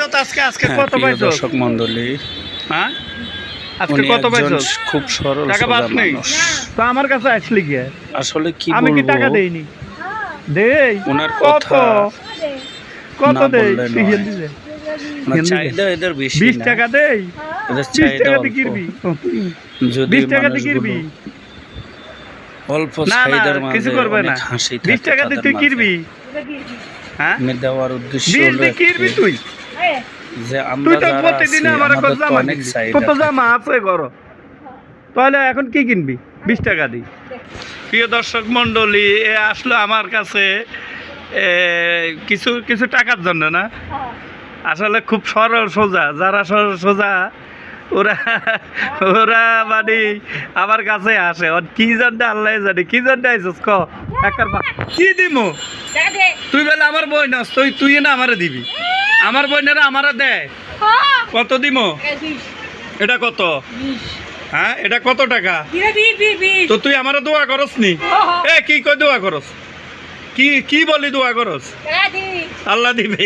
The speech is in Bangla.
পাইছো আজকে আজকে কত পাইছো দর্শক মণ্ডলী, হ্যাঁ আজকে কত পাইছো? খুব সরল টাকা সোজা বাস নেই মানুষ। তো আমার কাছে আসলি কি আসলে কি আমি কি টাকা বলবো, দেইনি? দেই ওনার কত কথা কত না দেই? বললে নয়। সিরিয়াল দিছে ওনার চাহিদা এদের বেশি 20 না, টাকা দেই, এদের 20 চাহিদা টাকা অল্প। দিয়ে কিনবি, যদি 20 টাকা দিয়ে মানুষগুলো কিনবি, অল্প না না চাহিদার কিছু মাঝে করবে না, অনেক হাসি 20 টাকা দিয়ে তুই কিনবি, হ্যাঁ দেওয়ার উদ্দেশ্য 20 হলো দিয়ে কিনবি একটি, তুই যে তুই আমরা তো যারা প্রতিদিন আছি আমার আমাদের তো জামা অনেক কিনবি, চাহিদা কত থাকে। জামা আছে করো, তাহলে এখন কি কিনবি? 20 টাকা দিই। প্রিয় দর্শক মণ্ডলী, এ আসলো আমার কাছে কিছু কিছু টাকার জন্য না, আসলে খুব সরল সোজা, যারা সরল সোজা ওরা ওরা মানে আমার কাছে আসে, ওর কি জন্য আল্লাহ জানি কি জন্য আইসস ক একটা কি দিমু? তুই বলে আমার বই নাস, তুই না আমারে দিবি, আমার বইনেরা আমারে দেয়, কত দিমু? এটা কত? হ্যাঁ এটা কত টাকা? তো তুই আমারে দোয়া করস নি? এ কি কই দোয়া করস? কি কি বলি দোয়া করস? আল্লাহ দিবে।